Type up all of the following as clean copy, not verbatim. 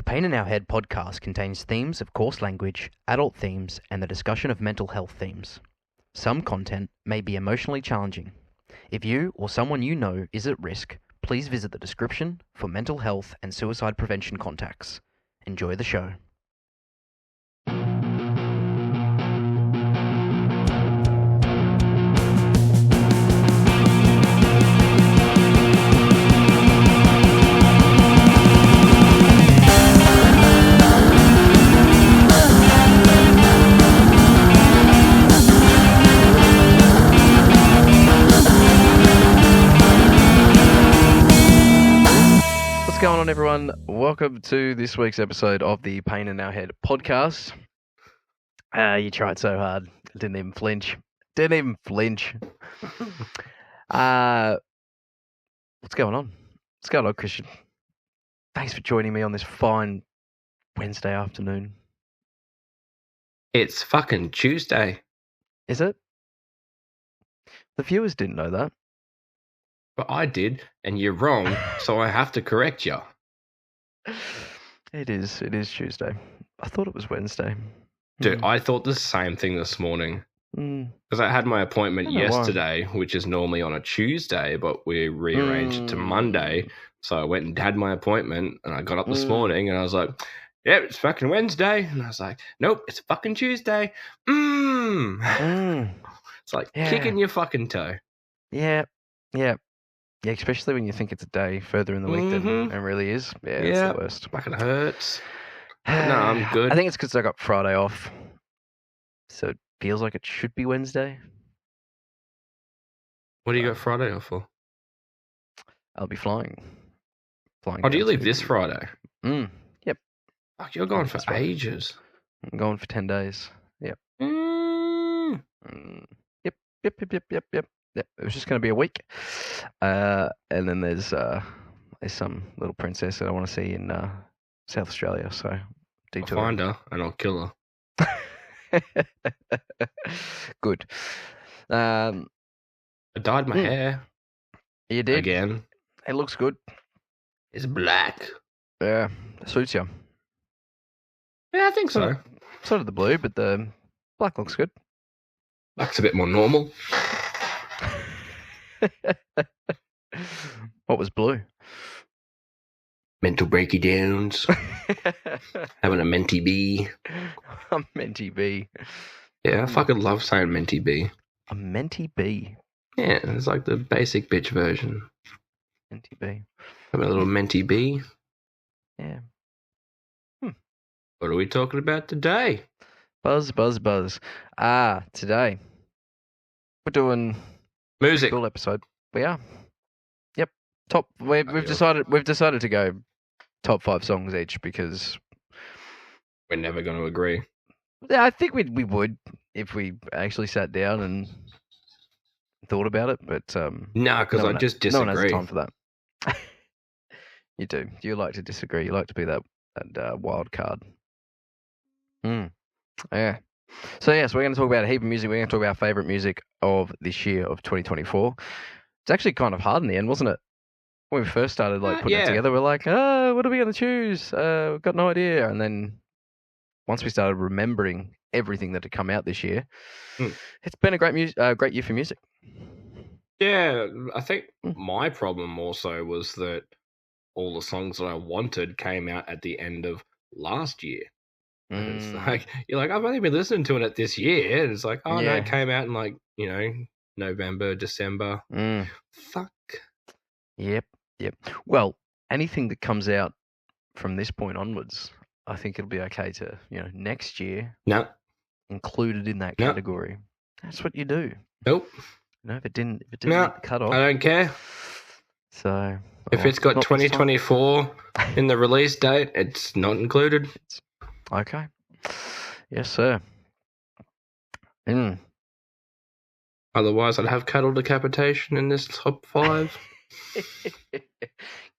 Pain in Our Head podcast contains themes of coarse language, adult themes, and the discussion of mental health themes. Some content may be emotionally challenging. If you or someone you know is at risk, please visit the description for mental health and suicide prevention contacts. Enjoy the show. What's going on, everyone? Welcome to this week's episode of the Pain in Our Head podcast. You tried so hard. Didn't even flinch. What's going on? What's going on, Christian? Thanks for joining me on this fine Wednesday afternoon. It's fucking Tuesday. Is it? The viewers didn't know that. But I did, and you're wrong, so I have to correct you. It is Tuesday. I thought it was Wednesday. Dude, I thought the same thing this morning. Because I had my appointment yesterday, which is normally on a Tuesday, but we rearranged it to Monday. So I went and had my appointment, and I got up this morning, and I was like, yeah, it's fucking Wednesday. And I was like, nope, it's fucking Tuesday. It's like kicking your fucking toe. Yeah. Yeah, especially when you think it's a day further in the week than it really is. Yeah, it's the worst. Fucking hurts. No, I'm good. I think it's because I got Friday off, so it feels like it should be Wednesday. What do you got Friday off for? I'll be flying. Oh, do you leave this Friday? Yep. Fuck, you're going for ages. I'm going for 10 days. Yep. Yep. It was just going to be a week. And then there's some little princess that I want to see in South Australia. So I'll find her and I'll kill her. Good. I dyed my hair. You did? Again. It looks good. It's black. Yeah, it suits you. Yeah, I think so. Sort of the blue, but the black looks good. Black's a bit more normal. What was blue? Mental breaky downs. Having a mentee bee. A mentee bee. Yeah, I fucking love saying mentee bee. A mentee bee? Yeah, it's like the basic bitch version. Mentee bee. Having a little mentee bee. Yeah. What are we talking about today? Buzz. Today we're doing music. Cool episode. We are. Yep. We've decided to go top 5 songs each because we're never going to agree. Yeah, I think we would if we actually sat down and thought about it, but no, because I just disagree. No one has time for that. You do. You like to disagree. You like to be that wild card. Yeah. So we're going to talk about a heap of music. We're going to talk about our favourite music of this year of 2024. It's actually kind of hard in the end, wasn't it? When we first started putting it together, we're like, what are we going to choose? We've got no idea. And then once we started remembering everything that had come out this year, it's been a great year for music. Yeah, I think my problem also was that all the songs that I wanted came out at the end of last year. And it's like, you're like, I've only been listening to it this year. And it's like, no, it came out in November, December. Fuck. Yep. Well, anything that comes out from this point onwards, I think it'll be okay to, next year. No. Included in that category. That's what you do. Nope. No, if it didn't cut off. I don't care. So if it's got 2024 in the release date, it's not included. Okay. Yes, sir. Otherwise, I'd have cattle decapitation in this top 5.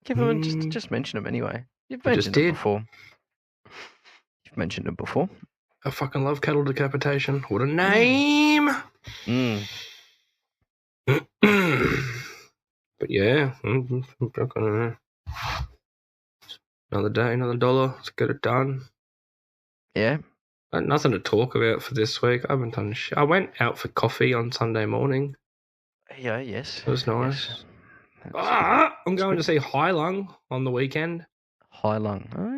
Give them just mention them anyway. You've mentioned them before. I fucking love cattle decapitation. What a name! But yeah, Another day, another dollar. Let's get it done. Yeah. Nothing to talk about for this week. I haven't done I went out for coffee on Sunday morning. Yeah, yes. It was nice. Yes. I'm going to see Hai Lung on the weekend. Hai Lung. Oh,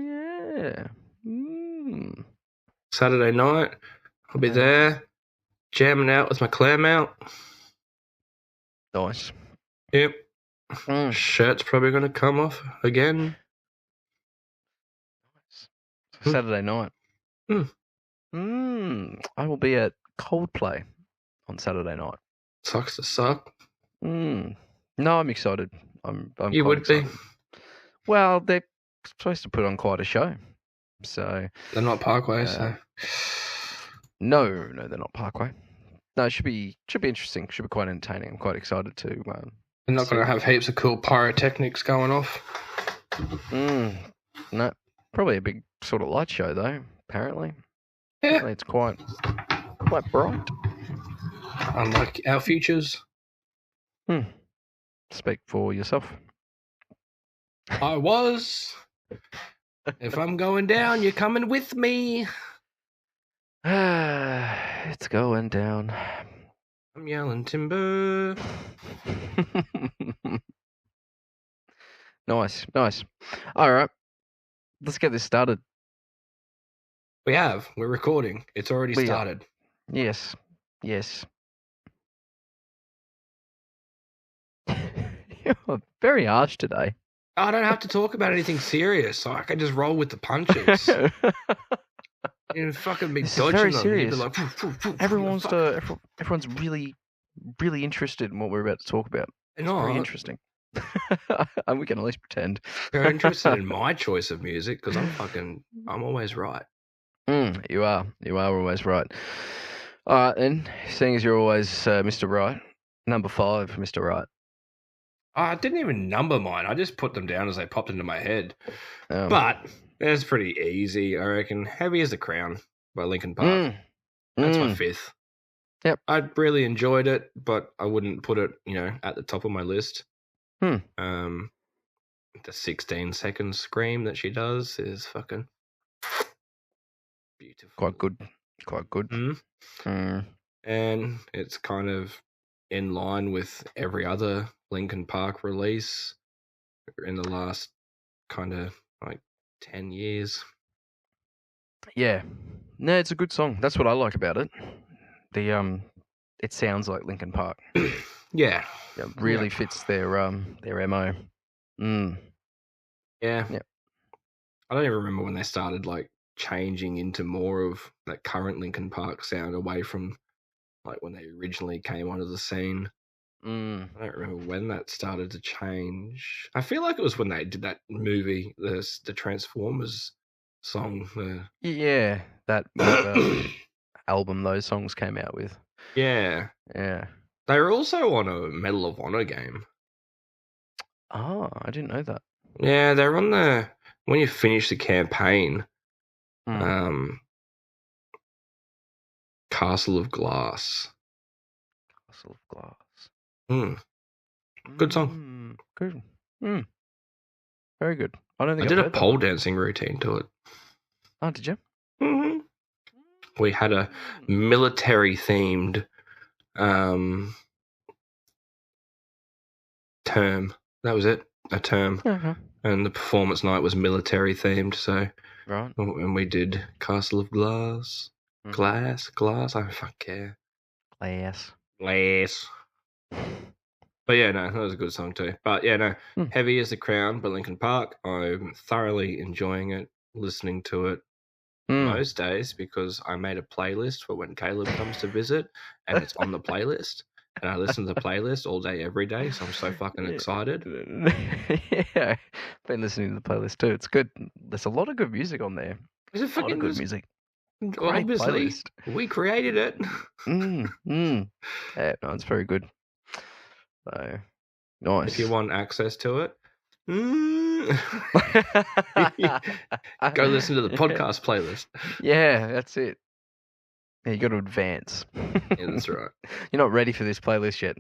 yeah. Mm. Saturday night. I'll be there, jamming out with my clam out. Nice. Yep. Shirt's probably going to come off again. Saturday night. I will be at Coldplay on Saturday night. Sucks to suck. No, I'm excited. I'm you would excited. be. Well, they're supposed to put on quite a show. So they're not Parkway, so. No, they're not Parkway. No, it should be interesting. Should be quite entertaining. I'm quite excited to. They're not going to have heaps of cool pyrotechnics going off. No, probably a big sort of light show though. Apparently, it's quite bright. Unlike our futures. Speak for yourself. I was. If I'm going down, you're coming with me. It's going down. I'm yelling timber. Nice. All right. Let's get this started. We're recording. It's already started. Yes. You're very harsh today. I don't have to talk about anything serious, so I can just roll with the punches. You fucking be dodging very them. Serious. Like, everyone's really, really interested in what we're about to talk about. It's very interesting. And we can at least pretend. They're interested in my choice of music because I'm always right. You are always right. All right, then. Seeing as you're always Mr. Right, number 5, Mr. Right. I didn't even number mine. I just put them down as they popped into my head. But it's pretty easy, I reckon. Heavy as the Crown by Linkin Park. That's my 5th. Yep. I really enjoyed it, but I wouldn't put it, at the top of my list. The 16-second scream that she does is fucking beautiful. Quite good. And it's kind of in line with every other Linkin Park release in the last kind of 10 years. Yeah. No, it's a good song. That's what I like about it. It sounds like Linkin Park. Yeah. It really fits their MO. Yeah. I don't even remember when they started changing into more of that current Linkin Park sound away from when they originally came onto the scene. I don't remember when that started to change. I feel like it was when they did that movie, the Transformers song. Yeah, that album those songs came out with. Yeah. They were also on a Medal of Honor game. Oh, I didn't know that. Yeah, they're on when you finish the campaign, Castle of Glass. Castle of Glass. Good song. Good. Very good. I did a pole dancing routine to it. Oh, did you? Mm-hmm. We had a military-themed term. That was it, a term. Okay. And the performance night was military-themed, so... Right. And we did Castle of Glass. Glass, I don't fucking care. Glass. But yeah, no, that was a good song too. But yeah, no, Heavy as the Crown by Linkin Park. I'm thoroughly enjoying it, listening to it most days because I made a playlist for when Caleb comes to visit and it's on the playlist. And I listen to the playlist all day, every day, so I'm so fucking excited. Yeah, I've been listening to the playlist too. It's good. There's a lot of good music on there. There's a lot of good music. Obviously, playlist. We created it. Yeah, no, it's very good. So, nice. If you want access to it, go listen to the podcast playlist. Yeah, that's it. Yeah, you got to advance. Yeah, that's right. You're not ready for this playlist yet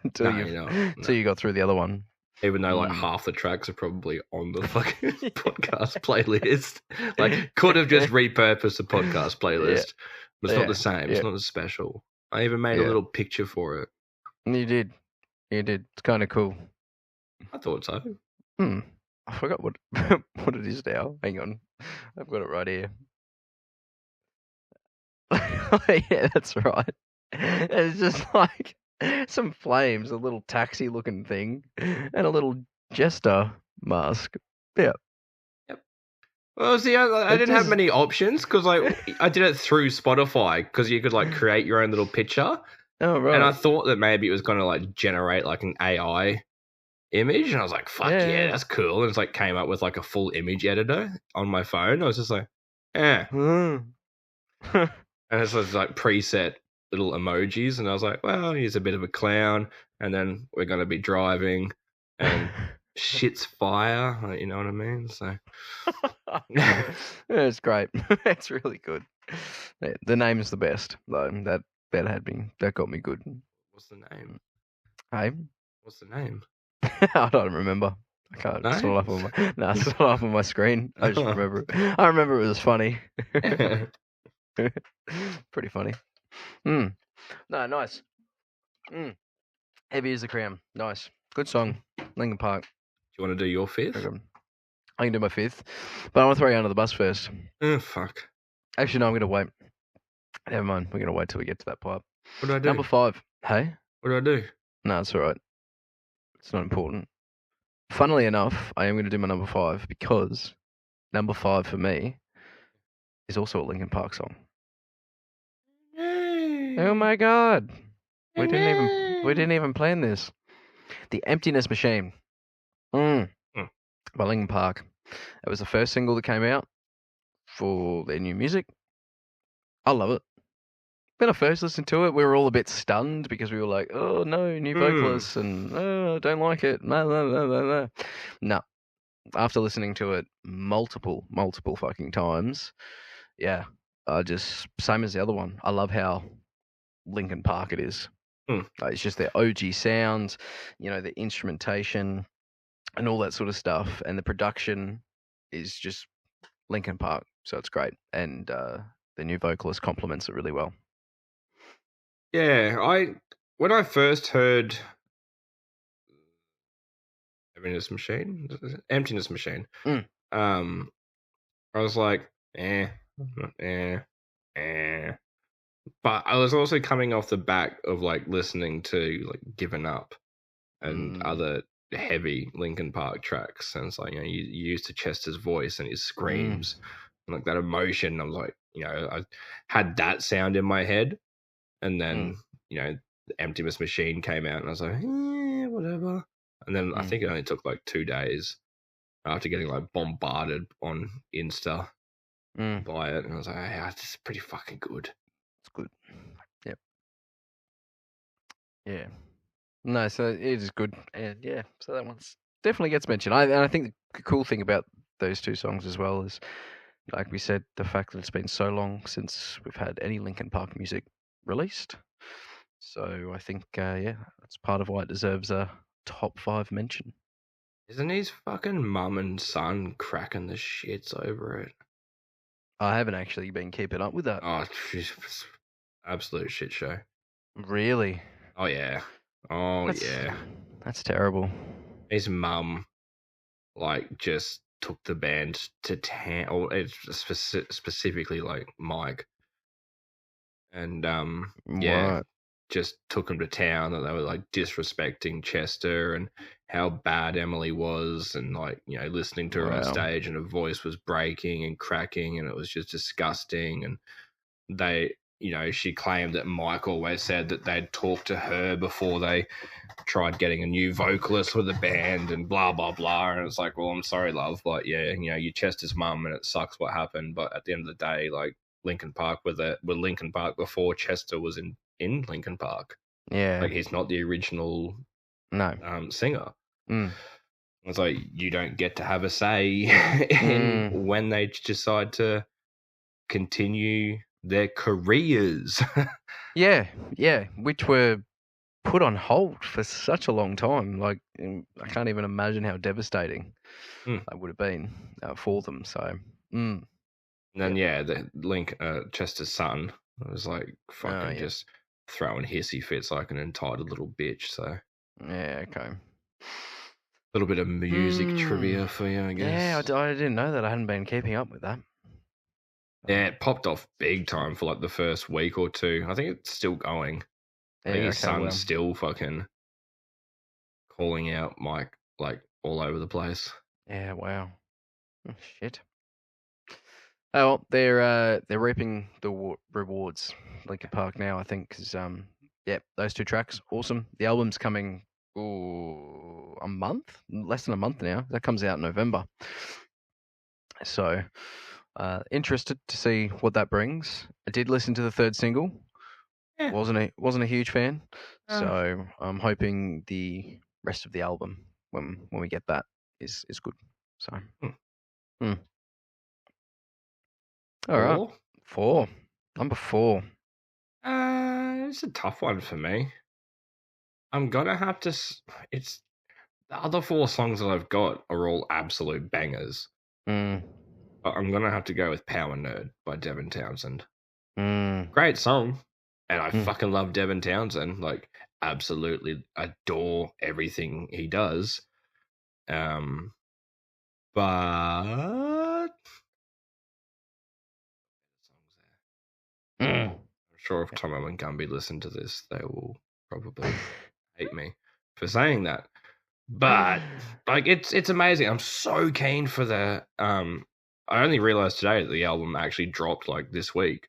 until you got through the other one. Even though like half the tracks are probably on the fucking podcast playlist. Like could have just repurposed the podcast playlist. But it's not the same. It's not as special. I even made a little picture for it. You did. It's kind of cool. I thought so. I forgot what what it is now. Hang on. I've got it right here. Yeah, that's right. It's just like some flames, a little taxi looking thing, and a little jester mask. Yeah. Yep. Well, see, I didn't have many options because I did it through Spotify because you could like create your own little picture. Oh, right. And I thought that maybe it was going to like generate like an AI image, and I was like, "Fuck yeah, that's cool." And it's like came up with like a full image editor on my phone. I was just like, and it's just like preset little emojis, and I was like, "Well, he's a bit of a clown," and then we're going to be driving, and shit's fire. You know what I mean? So it's great. It's really good. Yeah, the name's the best though. That got me good. What's the name? Hey, what's the name? I don't remember. I can't. No? It's not up on my. It's not up on my screen. I just remember. I remember it was funny. Pretty funny. No, nice. Heavy as the Crown. Nice. Good song. Linkin Park. Do you want to do your fifth? I can do my fifth, but I want to throw you under the bus first. Oh, fuck. Actually, no, I'm going to wait. Never mind. We're going to wait till we get to that part. What do I do? Number 5. Hey? What do I do? No, it's all right. It's not important. Funnily enough, I am going to do my number 5 because number 5 for me is also a Linkin Park song. Yay. Oh my god. We didn't even plan this. The Emptiness Machine. By Linkin Park. It was the first single that came out for their new music. I love it. When I first listened to it, we were all a bit stunned because we were like, "Oh no, new vocalists," and "Oh, I don't like it." No. After listening to it multiple fucking times, yeah, just same as the other one. I love how Linkin Park it is. It's just their OG sounds, the instrumentation and all that sort of stuff, and the production is just Linkin Park, so it's great, and the new vocalist complements it really well. Yeah, when I first heard Emptiness Machine, I was like, But I was also coming off the back of like listening to like Given Up and other heavy Linkin Park tracks, and it's like you used to Chester's voice and his screams and like that emotion. I was like, I had that sound in my head. And then, the Emptiness Machine came out, and I was like, whatever. And then I think it only took like 2 days after getting like bombarded on Insta by it. And I was like, yeah, this is pretty fucking good. It's good. Yep. Yeah. No, so it is good. And yeah, so that one's definitely gets mentioned. I think the cool thing about those two songs as well is, like we said, the fact that it's been so long since we've had any Linkin Park music released. So I think, that's part of why it deserves a top 5 mention. Isn't his fucking mum and son cracking the shits over it? I haven't actually been keeping up with that. Oh, absolute shit show. Really? Oh, yeah. Yeah. That's terrible. His mum, just took the band to town, or specifically, Mike. And, just took him to town, and they were, disrespecting Chester and how bad Emily was, and, listening to her on stage, and her voice was breaking and cracking, and it was just disgusting. And they, she claimed that Mike always said that they'd talk to her before they tried getting a new vocalist for the band and blah, blah, blah. And it's like, well, I'm sorry, love, but yeah, you're Chester's mum and it sucks what happened. But at the end of the day, Linkin Park were Linkin Park before Chester was in Linkin Park. Yeah. He's not the original singer. It's like, you don't get to have a say in when they decide to continue their careers. yeah, which were put on hold for such a long time. Like, I can't even imagine how devastating that would have been for them. So, and then the Link Chester's son was like fucking just throwing hissy fits like an entitled little bitch. So yeah, okay. A little bit of music trivia for you, I guess. Yeah, I didn't know that. I hadn't been keeping up with that. Yeah, it popped off big time for like the first week or two. I think it's still going. I think his son's still fucking calling out Mike like all over the place. Yeah, wow. Oh, shit. Oh, well, they're reaping the rewards, Linkin Park now, I think, because those two tracks, awesome. The album's coming a month, less than a month now. That comes out in November. So, interested to see what that brings. I did listen to the third single. Yeah. Wasn't a huge fan. So I'm hoping the rest of the album, when we get that, is good. So. All right. 4. Number 4. It's a tough one for me. I'm gonna have to. It's the other 4 songs that I've got are all absolute bangers. But I'm gonna have to go with Power Nerd by Devin Townsend. Great song, and I fucking love Devin Townsend. Like, absolutely adore everything he does. But I'm sure if Tom and Gumby listen to this, they will probably hate me for saying that. But like, it's amazing. I'm so keen for the. I only realized today that the album actually dropped like this week,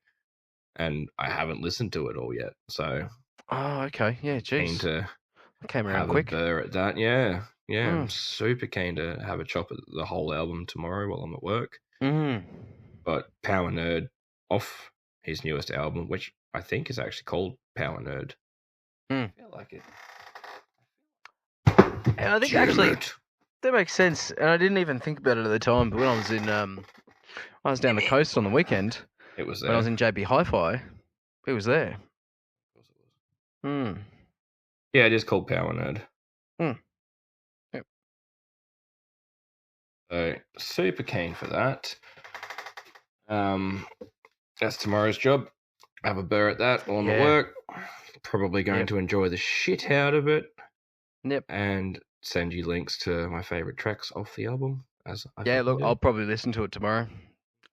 and I haven't listened to it all yet. So, okay, yeah, jeez. Keen to came around have quick. A burr at that, yeah. I'm super keen to have a chop at the whole album tomorrow while I'm at work. But Power Nerd off his newest album, which I think is actually called Power Nerd. I feel like it. And I think actually that makes sense. And I didn't even think about it at the time, but when I was in I was down the coast on the weekend. It was there. When I was in JB Hi-Fi, it was there. Of course it was. Yeah, it is called Power Nerd. Yep. So super keen for that. That's tomorrow's job. Have a burr at that while I'm at work. Probably going to enjoy the shit out of it. Yep. And send you links to my favourite tracks off the album. Look, I'll probably listen to it tomorrow.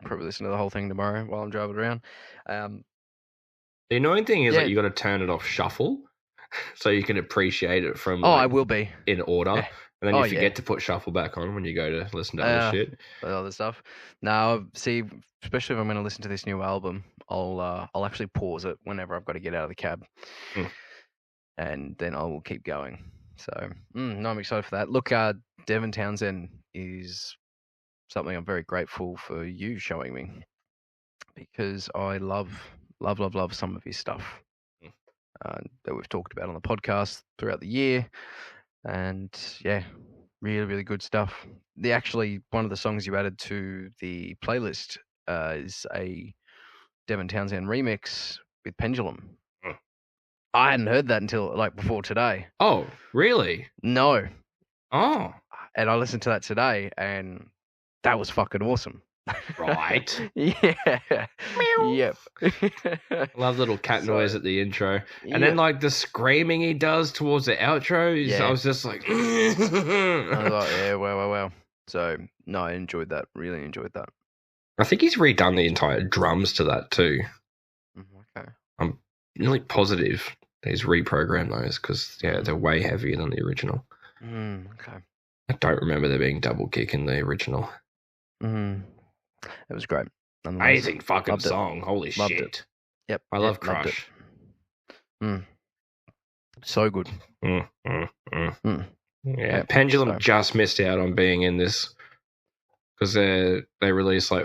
Probably listen to the whole thing tomorrow while I'm driving around. The annoying thing is that you got to turn it off shuffle so you can appreciate it from. I will be in order, and then you forget to put shuffle back on when you go to listen to other shit. Other stuff. Now, see, especially if I'm going to listen to this new album, I'll actually pause it whenever I've got to get out of the cab, and then I will keep going. So, no, I'm excited for that. Look, Devin Townsend is something I'm very grateful for you showing me, because I love some of his stuff that we've talked about on the podcast throughout the year, and really, really good stuff. One of the songs you added to the playlist is a Devin Townsend remix with Pendulum. I hadn't heard that until before today. Oh, really? No. Oh. And I listened to that today, and that was fucking awesome. Right. Yeah. Meow. Yep. Love little cat noise at the intro. And then the screaming he does towards the outro, I was just like... I was like, wow. So, no, I enjoyed that. Really enjoyed that. I think he's redone the entire drums to that too. Okay. I'm nearly positive he's reprogrammed those because, they're way heavier than the original. Okay. I don't remember there being double kick in the original. It was great. Amazing fucking song. Holy loved shit. It. Yep. I love Crush. So good. Yeah, Pendulum just missed out on being in this because they released a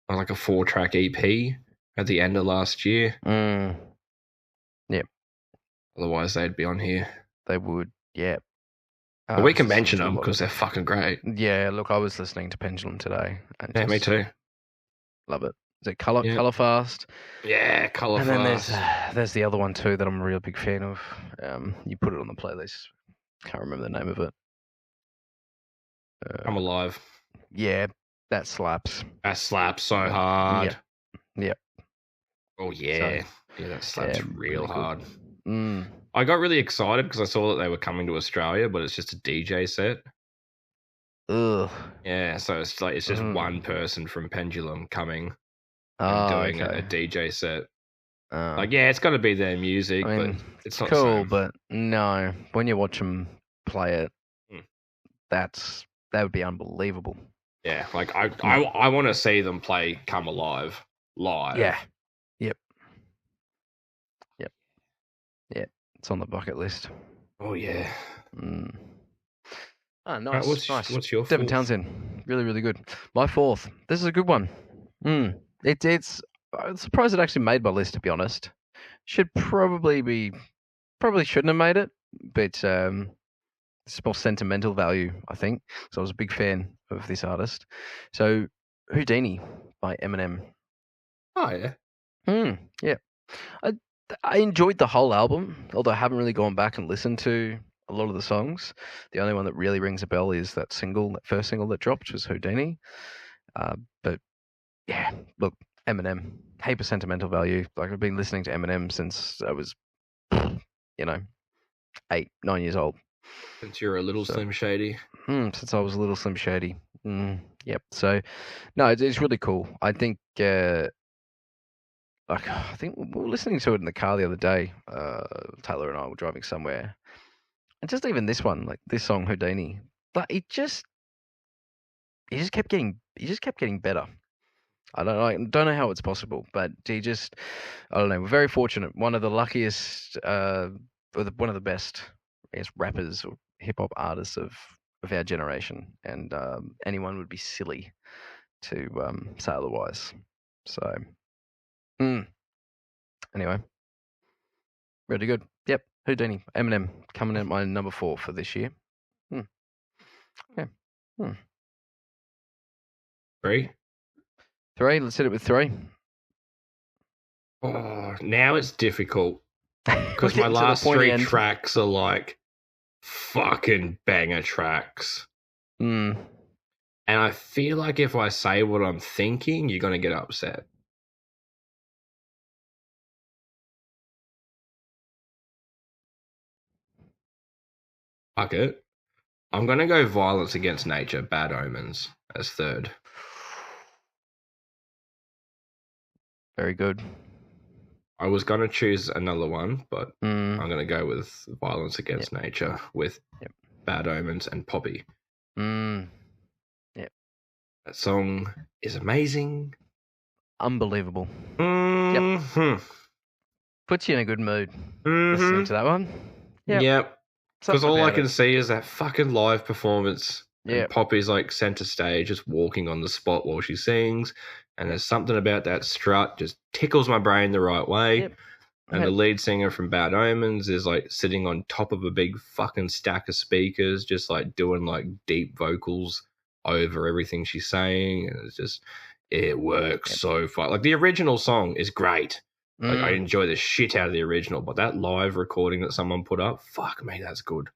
4-track EP at the end of last year. Yep. Otherwise, they'd be on here. They would, yeah. But we can mention them because they're fucking great. Yeah, look, I was listening to Pendulum today. And me too. Love it. Is it Color Fast? Yeah, Color Fast. And then there's the other one too that I'm a real big fan of. You put it on the playlist. Can't remember the name of it. I'm Alive. Yeah, that slaps. That slaps so hard. Yep. Oh yeah, that slaps real hard. Mm. I got really excited because I saw that they were coming to Australia, but it's just a DJ set. Ugh. Yeah, so it's just one person from Pendulum coming and doing a DJ set. It's got to be their music, but it's not cool. But no, when you watch them play it, that would be unbelievable. Yeah, I want to see them play "Come Alive" live. Yeah. Yep. It's on the bucket list. Oh yeah. Oh, nice. Nice. What's your Devin fourth? Townsend? Really, really good. My fourth. This is a good one. It's I'm surprised it actually made my list, to be honest. Probably shouldn't have made it, but it's more sentimental value, I think. So I was a big fan of this artist. So Houdini by Eminem. Oh yeah. Yeah. I enjoyed the whole album, although I haven't really gone back and listened to a lot of the songs. The only one that really rings a bell is that first single that dropped, which was Houdini. But yeah, look, Eminem, heap of sentimental value. Like, I've been listening to Eminem since I was, 8, 9 years old. Since you're a little Slim Shady. Since I was a little Slim Shady. Yep. So, no, it's really cool. I think, I think we were listening to it in the car the other day. Taylor and I were driving somewhere. And just even this one, like this song, Houdini, but he just kept getting better. I don't know how it's possible, but I don't know. We're very fortunate. One of the luckiest, or one of the best, I guess, rappers or hip hop artists of our generation, and anyone would be silly to say otherwise. So, anyway, really good. Yep, Houdini, Eminem coming in at my number 4 for this year. Yeah. 3. Let's hit it with 3. Oh, now it's difficult because my last 3 tracks are like fucking banger tracks. And I feel like if I say what I'm thinking, you're gonna get upset. Fuck it. I'm gonna go Violence Against Nature, Bad Omens as 3rd. Very good. I was going to choose another one, but I'm going to go with Violence Against Nature with Bad Omens and Poppy. Yep. That song is amazing. Unbelievable. Yep. Puts you in a good mood listening to that one. Yep. Because all I can see is that fucking live performance. Yeah. Poppy's like center stage, just walking on the spot while she sings. And there's something about that strut just tickles my brain the right way. Yep. And the lead singer from Bad Omens is like sitting on top of a big fucking stack of speakers, just like doing like deep vocals over everything she's saying. And it's just, it works so far. Like the original song is great. Like I enjoy the shit out of the original, but that live recording that someone put up, fuck me, that's good.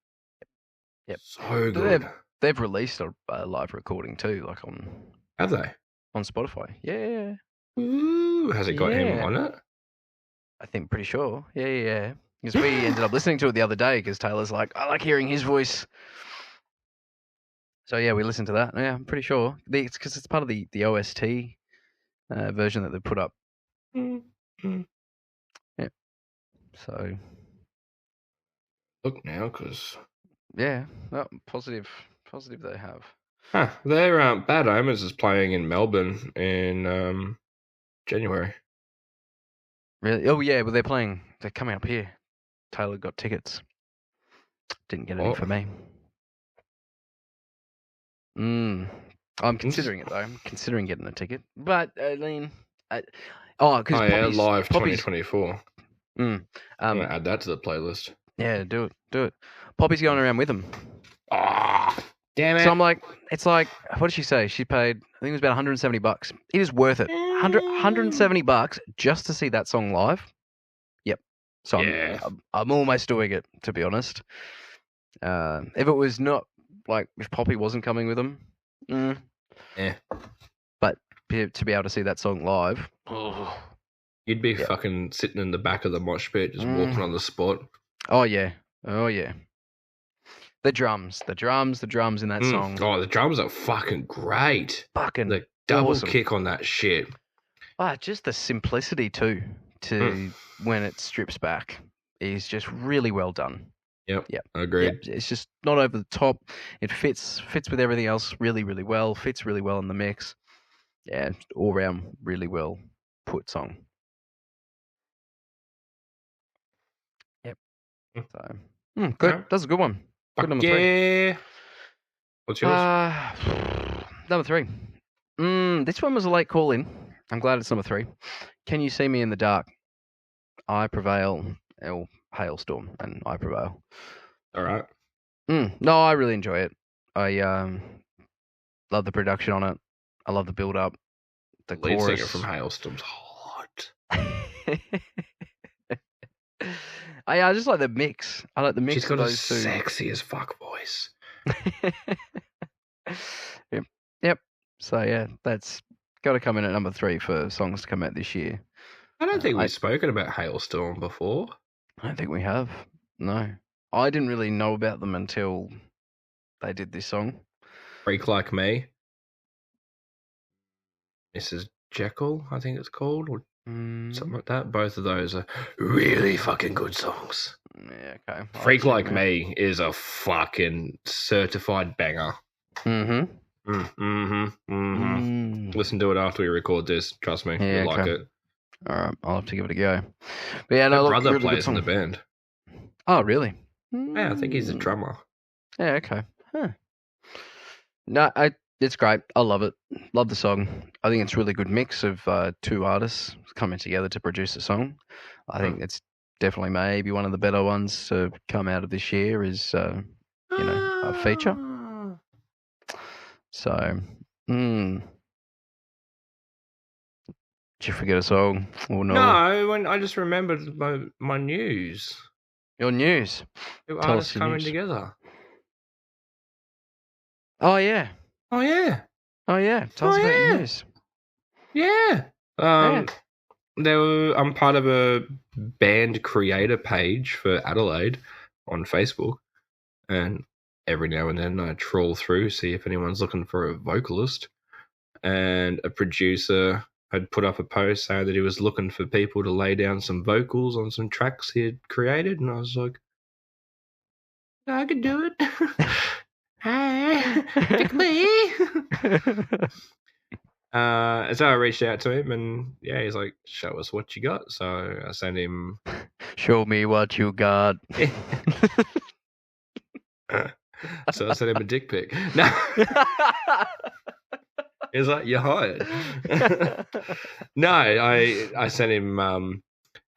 Yep. So good. They've released a live recording too, like on. Have they? On Spotify. Yeah. Ooh, has it got him on it? I think pretty sure. Yeah. Because we ended up listening to it the other day because Taylor's like, I like hearing his voice. So yeah, we listened to that. Yeah, I'm pretty sure. It's because it's part of the OST version that they put up. Yeah. So. Look now, because. Yeah. No, positive they have. Huh. Their Bad Omens is playing in Melbourne in January. Really? Oh yeah, well they're coming up here. Taylor got tickets. Didn't get any for me. I'm considering it though. I'm considering getting a ticket. But Lean because live 2024. I'm gonna add that to the playlist. Yeah, do it. Poppy's going around with him. Damn it. So I'm like, it's like, what did she say? She paid, I think it was about $170. It is worth it. $170 just to see that song live. Yep. So I'm almost doing it, to be honest. If it was not, like, if Poppy wasn't coming with them, yeah. But to be able to see that song live, you'd be fucking sitting in the back of the mosh pit, just walking on the spot. Oh yeah. The drums in that song. Oh, the drums are fucking great. Fucking the double kick on that shit. Just the simplicity too, to when it strips back, is just really well done. Yep. Agreed. Yep. It's just not over the top. It fits with everything else really, really well. Fits really well in the mix. Yeah, all round really well put song. Yep. So, good. Yeah. That's a good one. Good number 3. What's yours? Number 3. This one was a late call in. I'm glad it's number 3. Can You See Me in the Dark? I Prevail. Hailstorm and I Prevail. All right. No, I really enjoy it. I love the production on it. I love the build up. The lead chorus singer from Hailstorm's hot. I just like the mix. I like the mix. She's got of those a sexy as fuck voice. Yep. So yeah, that's got to come in at number 3 for songs to come out this year. I don't think we've spoken about Hailstorm before. I don't think we have. No. I didn't really know about them until they did this song. Freak Like Me. Mrs. Jekyll, I think it's called, or something like that. Both of those are really fucking good songs. Yeah, okay. Freak Like Me is a fucking certified banger. Listen to it after we record this. Trust me, you'll like it. All right, I'll have to give it a go. But yeah, my brother really plays in the band. Oh, really? Yeah, I think he's a drummer. Yeah, okay. Huh. No, it's great. I love it. Love the song. I think it's a really good mix of 2 artists coming together to produce a song. I think it's definitely maybe one of the better ones to come out of this year is, a feature. So, did you forget a song? Or no? No, I just remembered my news. Your news? 2 artists coming together. Oh, yeah. Oh, yeah. Tell us about your news. Yeah. I'm part of a band creator page for Adelaide on Facebook, and every now and then I troll through, see if anyone's looking for a vocalist, and a producer had put up a post saying that he was looking for people to lay down some vocals on some tracks he had created, and I was like, I could do it. Hey, pick me. So I reached out to him, and yeah, he's like, show us what you got. So I sent him, show me what you got. So I sent him a dick pic. No. He's like, you're hired. No, I sent him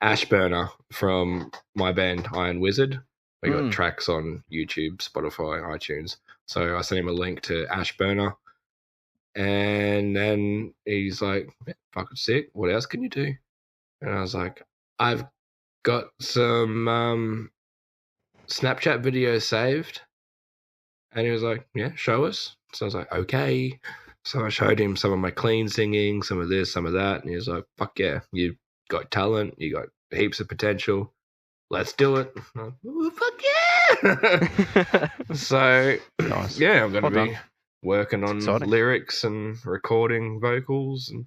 Ashburner from my band Iron Wizard. We got tracks on YouTube, Spotify, iTunes. So I sent him a link to Ashburner. And then he's like, fucking sick. What else can you do? And I was like, I've got some Snapchat videos saved. And he was like, yeah, show us. So I was like, okay. So I showed him some of my clean singing, some of this, some of that. And he was like, fuck yeah, you got talent. You got heaps of potential. Let's do it. Like, fuck yeah. So, nice. Yeah, I'm going to be working on lyrics and recording vocals, and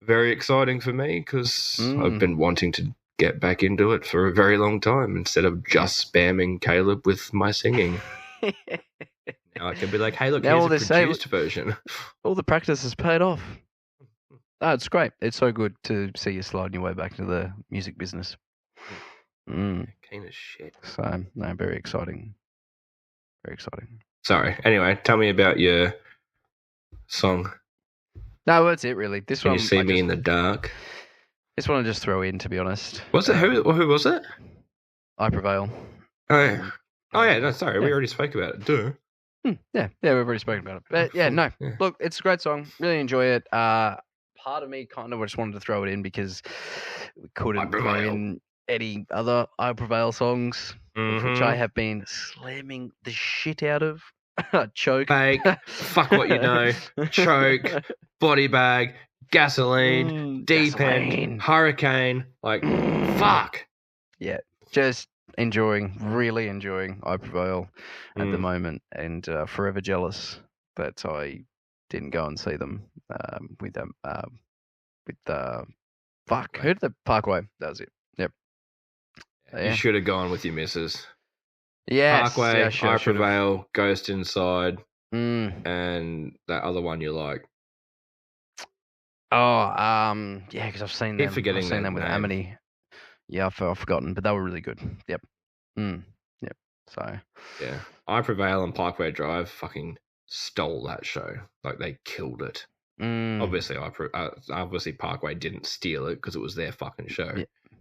very exciting for me because I've been wanting to get back into it for a very long time instead of just spamming Caleb with my singing. Now I can be like, hey, look, now here's a produced version. All the practice has paid off. Oh, it's great. It's so good to see you sliding your way back into the music business. Keen as shit. So, no, very exciting. Very exciting. Sorry. Anyway, tell me about your song. No, that's it, really. This Can one. You See Me in the Dark? This one I just throw in, to be honest. Was it who was it? I Prevail. Oh, yeah. Oh, yeah. No, sorry. Yeah. We already spoke about it. Duh. Yeah, we've already spoken about it. But yeah, no, look, it's a great song. Really enjoy it. Part of me kind of just wanted to throw it in because we couldn't throw in any other I Prevail songs, which I have been slamming the shit out of. Choke. Fake. Fuck what you know. Choke. Body bag. Gasoline. Deep End. Hurricane. Like, fuck. Yeah, just really enjoying I Prevail at the moment, and forever jealous that I didn't go and see them with who did the Parkway? That was it. Yep. You should have gone with your missus. Yes, Parkway, yeah, I Prevail, Ghost Inside, and that other one you like. Oh, yeah, because I've seen them. I've seen them with Amity. Yeah, I've forgotten, but they were really good. Yep. Yep. So. Yeah, I Prevail and Parkway Drive fucking stole that show. Like, they killed it. Obviously, obviously Parkway didn't steal it because it was their fucking show.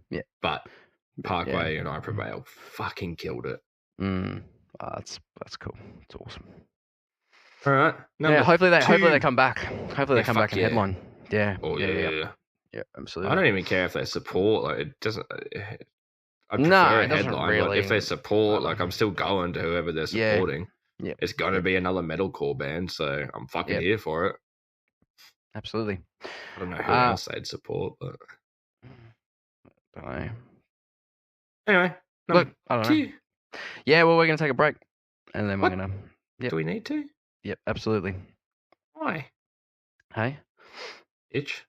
Yeah. But Parkway and I Prevail fucking killed it. That's cool. It's awesome. All right. Hopefully they come back. Hopefully they come back and headline. Yeah. Oh yeah. Yeah, absolutely. I don't even care if they support. Like, it doesn't. I prefer a headline. Really. Like, if they support, like, I'm still going to whoever they're supporting. Yeah. It's going to be another metalcore band, so I'm fucking here for it. Absolutely. I don't know who else they'd support, but. Don't know. Anyway, look, I don't know. Yeah, well, we're going to take a break, and then we're going to. Yep. Do we need to? Yep, absolutely. Why? Hey? Itch?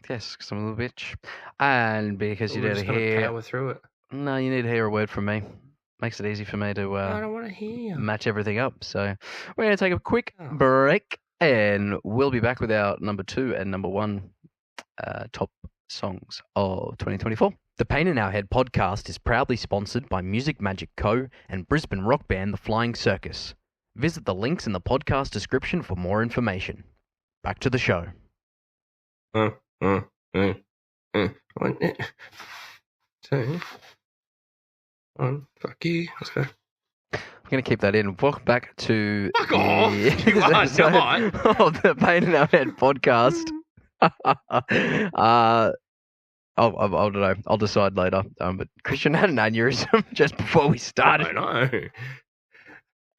Yes, because I'm a little bitch. And because you need to hear... power through it. No, you need to hear a word from me. Makes it easy for me to I don't want to hear. Match everything up. So we're going to take a quick break, and we'll be back with our number 2 and number 1 top songs of 2024. The Pain in Our Head podcast is proudly sponsored by Music Magic Co. and Brisbane rock band The Flying Circus. Visit the links in the podcast description for more information. Back to the show. Fuck you. Let's go. I'm going to keep that in. Welcome back to... Fuck off! You are not! Of the Pain in Our Head podcast. I don't know. I'll decide later. But Christian had an aneurysm just before we started. I know.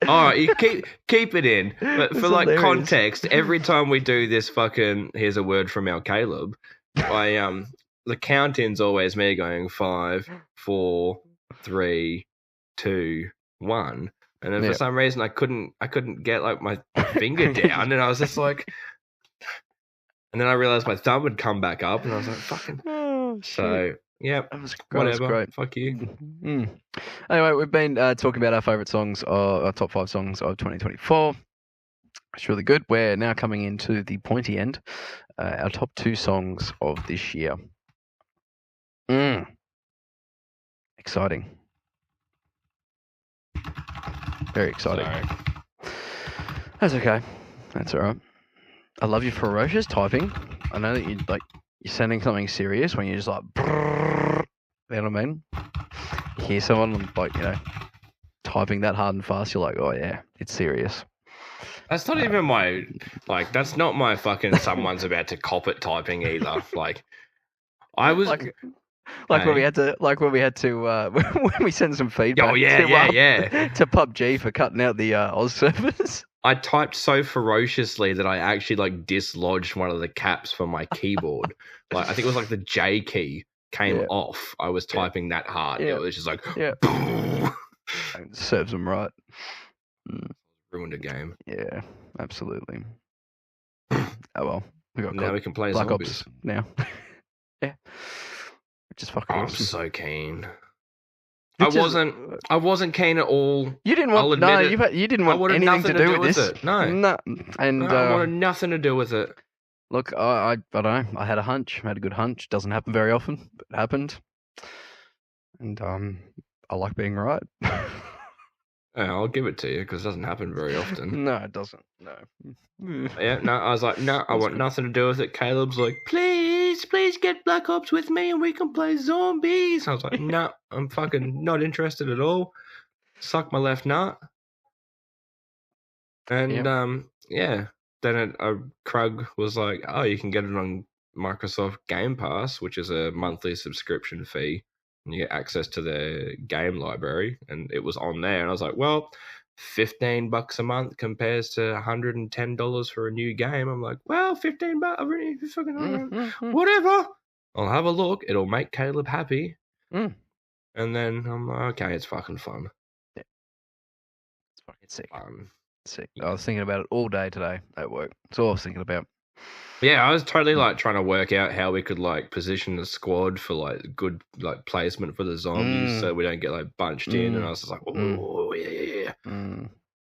All right, you keep it in. But for like context, every time we do this fucking here's a word from our Caleb, the count-in's always me going 5, 4, 3, 2, 1. And then for some reason I couldn't get like my finger down, and I was just like, and then I realized my thumb had come back up, and I was like, fucking. Oh, shit. So yeah, whatever. Great. Fuck you. Anyway, we've been talking about our favourite songs, our top 5 songs of 2024. It's really good. We're now coming into the pointy end. Our top 2 songs of this year. Exciting. Very exciting. Sorry. That's okay. That's all right. I love your ferocious typing. I know that you're sending something serious when you're just like, brrr, you know what I mean? You hear someone like, typing that hard and fast, you're like, oh yeah, it's serious. That's not even my, that's not my fucking someone's about to cop it typing either. Like, I was... when we had to, when we sent some feedback to PUBG for cutting out the Oz servers. I typed so ferociously that I actually dislodged one of the caps from my keyboard. I think it was the J key came off. I was typing that hard. It was just like, serves them right. Ruined a game. Yeah, absolutely. Oh well, now we can play Black zombies Ops now. Yeah, which is fucking awesome. I'm so keen. I wasn't keen at all. You didn't want. You didn't want anything to do with this. It. No, and I wanted nothing to do with it. Look, I don't know. I had a hunch. I had a good hunch. Doesn't happen very often, but it happened. And I like being right. Yeah, I'll give it to you because it doesn't happen very often. No, it doesn't. No. Yeah, no. I was like, no, I want nothing to do with it. Caleb's like, please get Black Ops with me and we can play zombies. I was like, no, I'm fucking not interested at all. Suck my left nut. And then Krug was like, "Oh, you can get it on Microsoft Game Pass, which is a monthly subscription fee, and you get access to their game library." And it was on there, and I was like, "Well, $15 a month compares to $110 for a new game." I'm like, "Well, $15, whatever. I'll have a look. It'll make Caleb happy." And then I'm like, "Okay, it's fucking fun." Yeah. It's fucking sick. Sick. I was thinking about it all day today at work. That's all I was thinking about. Yeah, I was totally like trying to work out how we could like position the squad for like good like placement for the zombies so we don't get like bunched in. And I was just like, oh yeah.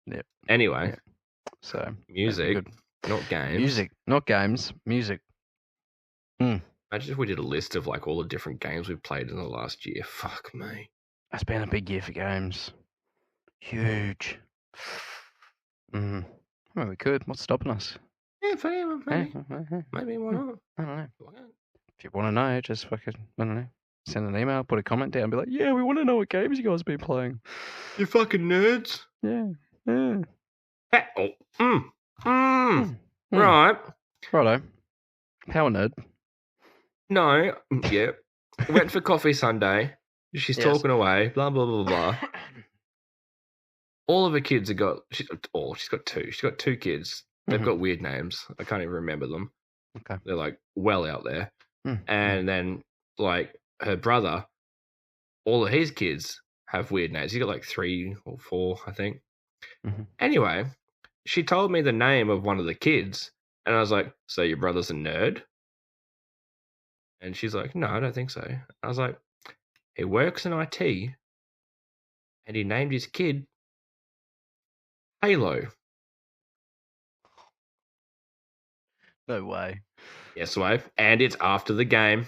Yep. Anyway, yeah. So music, not games. Music, not games. Music. Imagine if we did a list of like all the different games we've played in the last year. Fuck me. It's been a big year for games. Huge. Well, we could. What's stopping us? Yeah, maybe why not? I don't know. If you want to know, just fucking, I don't know, send an email, put a comment down, be like, yeah, we want to know what games you guys have been playing. You fucking nerds. Yeah. Right. Righto. Power nerd. No, yeah. Went for coffee Sunday. She's talking away, blah, blah, blah, blah. All of her kids have got, she's got two. She's got two kids. They've got weird names. I can't even remember them. Okay. They're like well out there. And then like her brother, all of his kids have weird names. He's got like 3 or 4, I think. Anyway, she told me the name of one of the kids. And I was like, so your brother's a nerd? And she's like, no, I don't think so. I was like, he works in IT. And he named his kid Halo. No way. Yes, way. And it's after the game.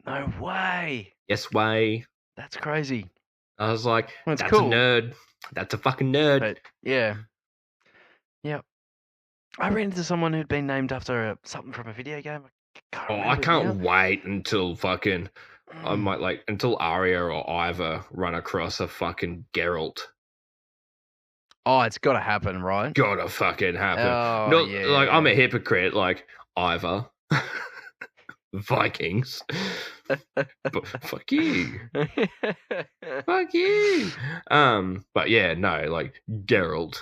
No way. Yes, way. That's crazy. I was like, that's cool. A nerd. That's a fucking nerd. But, yeah. Yep. I ran into someone who'd been named after something from a video game. I can't wait until fucking I might like until Arya or Ivor run across a fucking Geralt. Oh, it's got to happen, right? Gotta fucking happen. Oh, Not yeah. like I'm a hypocrite, like Ivor. Vikings. But fuck you. Fuck you. But yeah, no, like Geralt.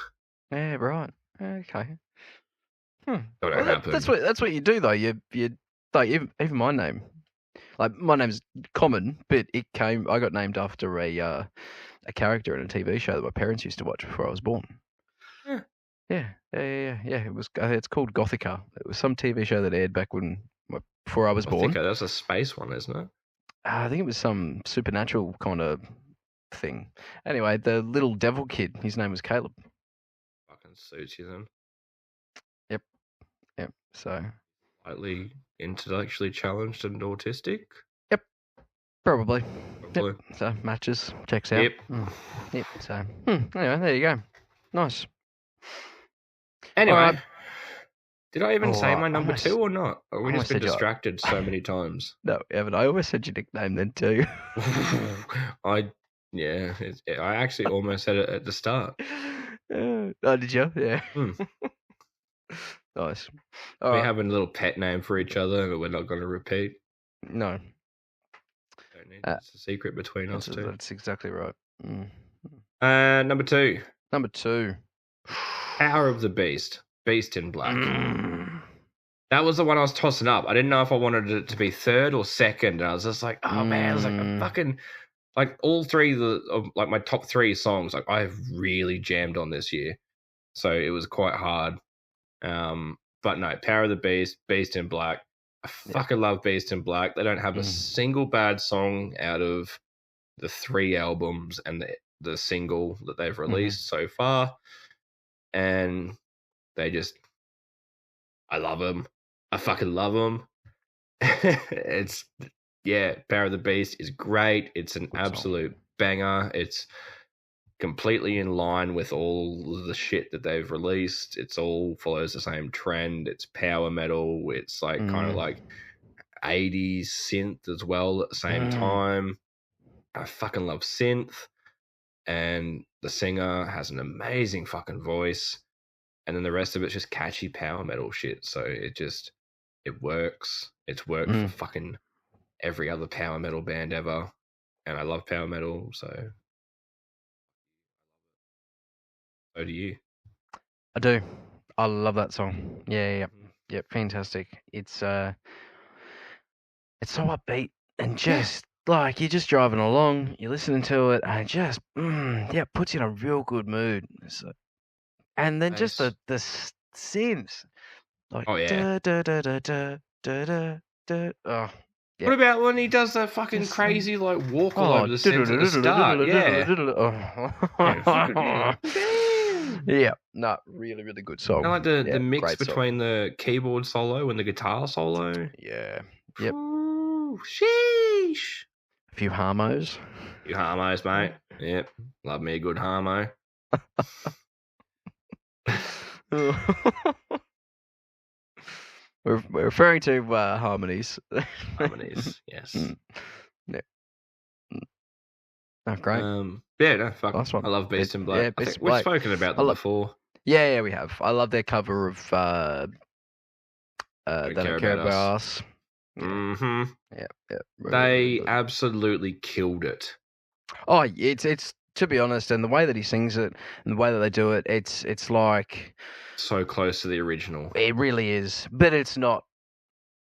Yeah, right. Okay. Gotta happen. That's what you do though. You like even my name. Like my name's common, but I got named after a character in a TV show that my parents used to watch before I was born. Yeah. It's called Gothica. It was some TV show that aired back before I was born. That's a space one, isn't it? I think it was some supernatural kind of thing. Anyway, the little devil kid, his name was Caleb. Fucking suits you then. Yep. So slightly intellectually challenged and autistic. Yep. Probably. Yep. So matches, checks out. Yep. So anyway, there you go. Nice. Anyway, right. Did I even say my number 2 or not? Or we just been distracted so many times? No, Evan. I almost said your nickname then too. I actually almost said it at the start. Oh, did you? Yeah. Nice. We're having a little pet name for each other, but we're not going to repeat. No. Don't need it's a secret between us two. That's exactly right. Number 2. Number 2. Power of the Beast. Beast in Black. That was the one I was tossing up. I didn't know if I wanted it to be 3rd or 2nd. And I was just like, oh man, I was like, a fucking like all 3 of like my top 3 songs. Like I've really jammed on this year, so it was quite hard. But no, Power of the Beast, Beast in Black. I fucking love Beast in Black. They don't have a single bad song out of the 3 albums and the single that they've released so far. And they just, I love them. I fucking love them. It's, Power of the Beast is great. It's an absolute banger. It's completely in line with all the shit that they've released. It's all follows the same trend. It's power metal. It's like kind of like 80s synth as well at the same time. I fucking love synth. And the singer has an amazing fucking voice. and then the rest of it's just catchy power metal shit. So it works. It's worked for fucking every other power metal band ever, and I love power metal. So do you? I do. I love that song. Yeah. Fantastic. It's so upbeat and just like you're just driving along, you're listening to it, and it just puts you in a real good mood. So, and then just the synths, like da da da da da da da da. Oh. Yeah. What about when he does that fucking crazy like walk all over the synth at the start? Yeah, no, really, really good song. I like the mix between the keyboard solo and the guitar solo. Yeah. Yep. Ooh, sheesh. A few harmos. Mate. Yep. Love me a good harmo. We're referring to harmonies. Harmonies, yes. Yeah. Oh, great. Fuck. Nice one. I love Beast in Black. Yeah, I think we've spoken about them before. Yeah, we have. I love their cover of They Don't Care About Us. Mm-hmm. Yeah. They absolutely killed it. Oh, it's to be honest, and the way that he sings it and the way that they do it, it's like so close to the original. It really is, but it's not.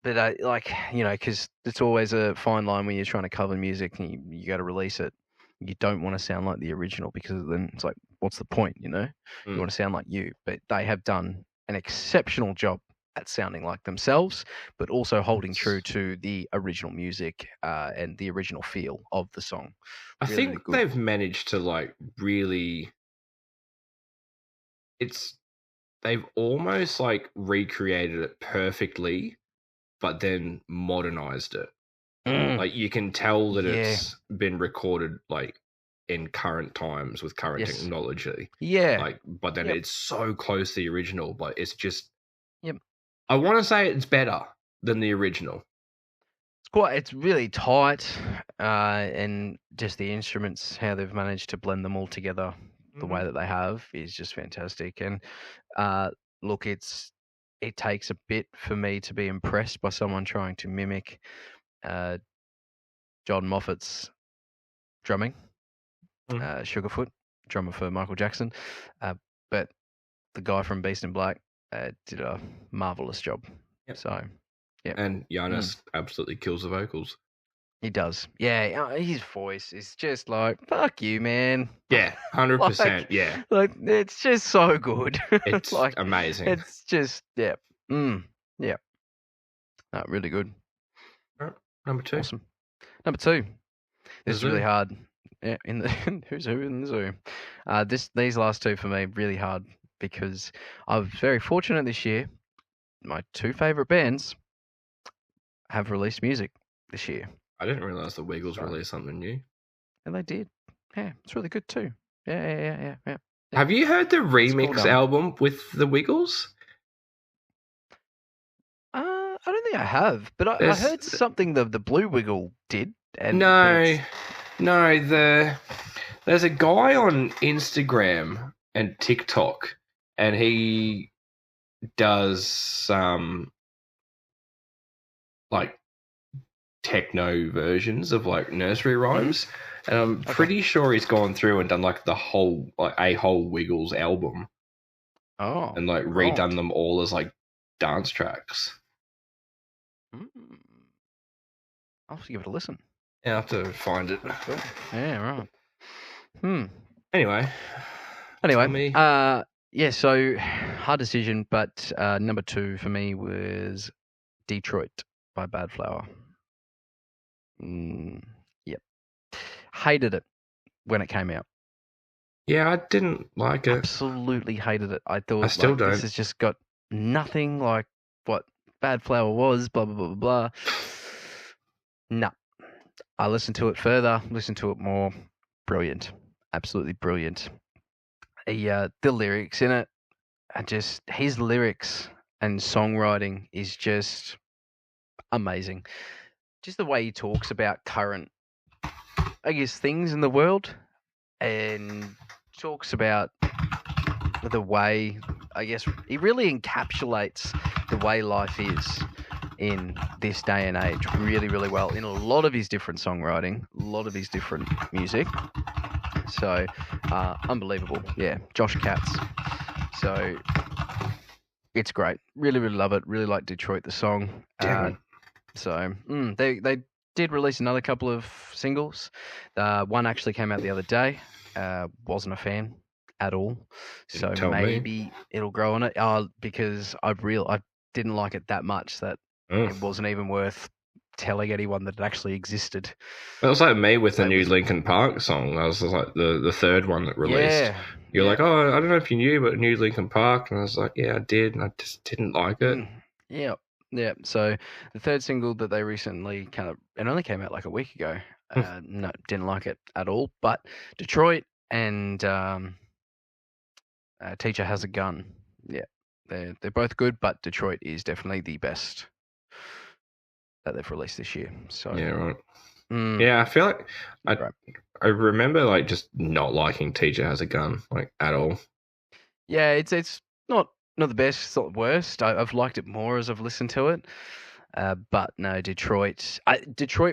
But because it's always a fine line when you're trying to cover music and you got to release it. You don't want to sound like the original because then it's like, what's the point? You want to sound like you. But they have done an exceptional job at sounding like themselves, but also holding true to the original music and the original feel of the song. I think they've managed to like really. They've almost like recreated it perfectly, but then modernized it. Like you can tell that it's been recorded like in current times with current technology. Yeah. Like, but then it's so close to the original, but it's just. Yep. I want to say it's better than the original. It's really tight, and just the instruments, how they've managed to blend them all together the way that they have is just fantastic. And look, it takes a bit for me to be impressed by someone trying to mimic John Moffat's drumming, Sugarfoot, drummer for Michael Jackson. But the guy from Beast in Black did a marvelous job. Yep. So, yeah. And Giannis absolutely kills the vocals. He does. Yeah, his voice is just like, fuck you, man. Yeah, 100%. Yeah. Like, it's just so good. It's like amazing. It's just, yeah. Yeah. No, really good. All right, number 2. Awesome. Number 2. This is really hard. Yeah, in the who's who in the zoo. These last two for me really hard because I was very fortunate this year. My 2 favorite bands have released music this year. I didn't realize the Wiggles released something new. And they did. Yeah, it's really good too. Yeah. Have you heard the remix album with the Wiggles? I don't think I have, but I heard something the Blue Wiggle did. And there's a guy on Instagram and TikTok, and he does like techno versions of like nursery rhymes, and I'm pretty sure he's gone through and done like a whole Wiggles album. Oh, and like redone them all as like dance tracks. I'll have to give it a listen. Yeah, I have to find it. Cool. Yeah, right. Anyway. Yeah, so hard decision, but number 2 for me was Detroit by Bad Flower. Yep. Hated it when it came out. Yeah, I didn't like it. Absolutely hated it. I thought I still don't. This has just got nothing like what Bad Flower was, blah, blah, blah, blah, blah. No. I listened to it further, listened to it more. Brilliant. Absolutely brilliant. The lyrics in it are just, his lyrics and songwriting is just amazing. Just the way he talks about current, I guess, things in the world, and talks about the way I guess he really encapsulates the way life is in this day and age really, really well in a lot of his different songwriting, a lot of his different music. So, unbelievable. Yeah, Josh Katz. So, it's great. Really, really love it. Really like Detroit, the song. They did release another couple of singles. One actually came out the other day. Wasn't a fan at all. So maybe it'll grow on it. Because I didn't like it that much that it wasn't even worth telling anyone that it actually existed. It was like me with the new Linkin Park song. That was like the third one that released. Yeah, You're like, oh, I don't know if you knew, but new Linkin Park. And I was like, yeah, I did. And I just didn't like it. Yeah. Yeah. So the third single that they recently it only came out like a week ago. No, didn't like it at all. But Detroit and Teacher Has a Gun. Yeah. They're both good, but Detroit is definitely the best that they've released this year. So yeah, right. Yeah, I feel like I remember like just not liking Teacher Has a Gun like at all. Yeah, it's not the best, it's not the worst. I've liked it more as I've listened to it. But no, Detroit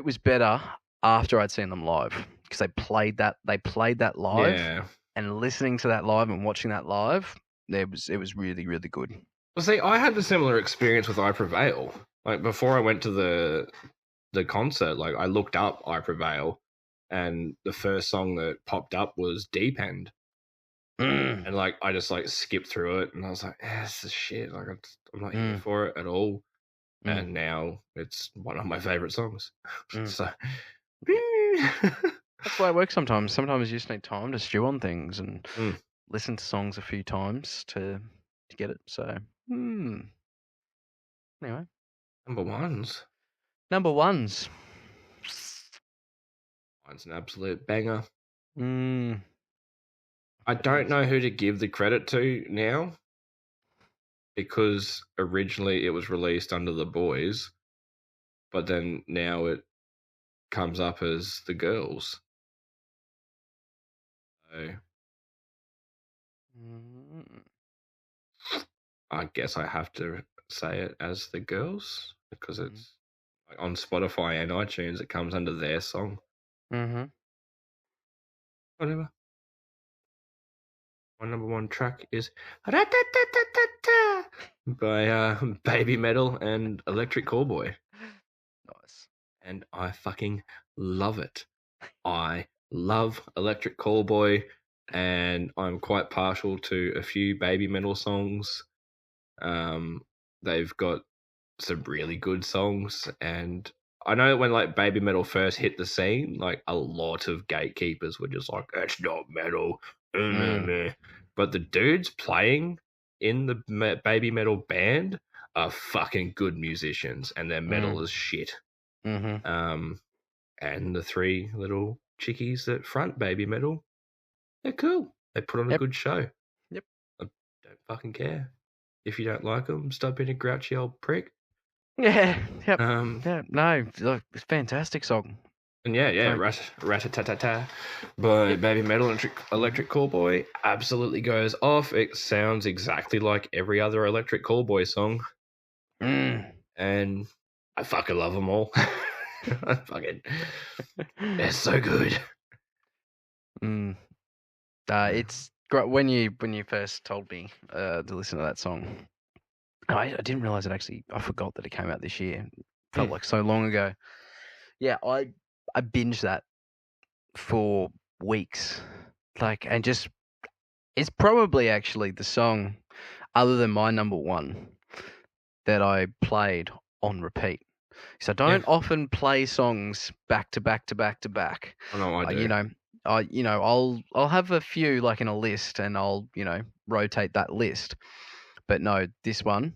was better after I'd seen them live because they played that live. Yeah. And listening to that live and watching that live, it was really, really good. Well, see, I had a similar experience with I Prevail. Like before I went to the concert, like I looked up I Prevail, and the first song that popped up was Deep End. And like I just like skipped through it, and I was like, this is shit. Like I'm not here for it at all. And now it's one of my favorite songs. So that's why it works sometimes. Sometimes you just need time to stew on things and listen to songs a few times to get it. So anyway, number ones. Mine's an absolute banger. I don't know who to give the credit to now, because originally it was released under The Boys, but then now it comes up as The Girls. So I guess I have to say it as The Girls because it's like on Spotify and iTunes. It comes under their song. Whatever. My number one track is by Baby Metal and Electric Callboy. Nice. And I fucking love it. I love Electric Callboy, and I'm quite partial to a few Baby Metal songs. They've got some really good songs, and I know when like Baby Metal first hit the scene, like a lot of gatekeepers were just like, "It's not metal." But the dudes playing in the Baby Metal band are fucking good musicians, and their metal is shit. And the three little chickies that front Baby Metal, they're cool. They put on a good show. Yep. I don't fucking care. If you don't like them, stop being a grouchy old prick. Yeah. Yep. No, look, it's a fantastic song. And yeah, Rat-a-ta-ta-ta by Baby Metal Electric Callboy absolutely goes off. It sounds exactly like every other Electric Callboy song. And I fucking love them all. They're so good. It's great when you first told me to listen to that song. I didn't realize I forgot that it came out this year. It felt like so long ago. Yeah, I binged that for weeks. And just it's probably actually the song other than my number one that I played on repeat. So I don't often play songs back to back to back to back. I know I do. I'll have a few like in a list, and I'll rotate that list. But no, this one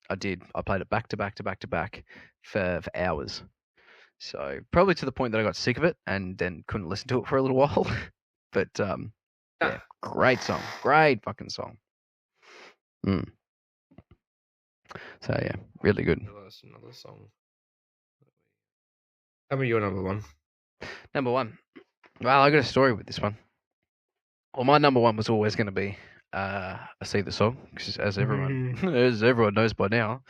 I did. I played it back to back to back to back for hours. So probably to the point that I got sick of it and then couldn't listen to it for a little while. But yeah, great song, great fucking song. So yeah, really good. That's another song. Tell me your number one. Number one. Well, I got a story with this one. Well, my number one was always going to be See the Song, because as everyone knows by now,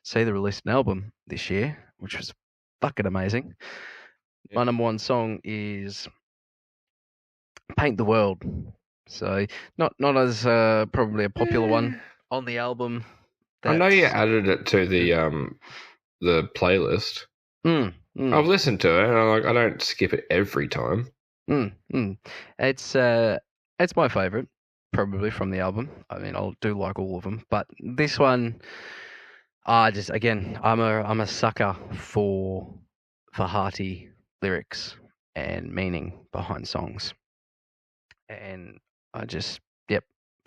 See the released an album this year, which was fucking amazing. Yep. My number one song is Paint the World. So not as probably a popular one on the album. I know you added it to the playlist. I've listened to it, and I don't skip it every time. It's my favorite, probably, from the album. I mean, I do like all of them, but this one, I'm a sucker for hearty lyrics and meaning behind songs, and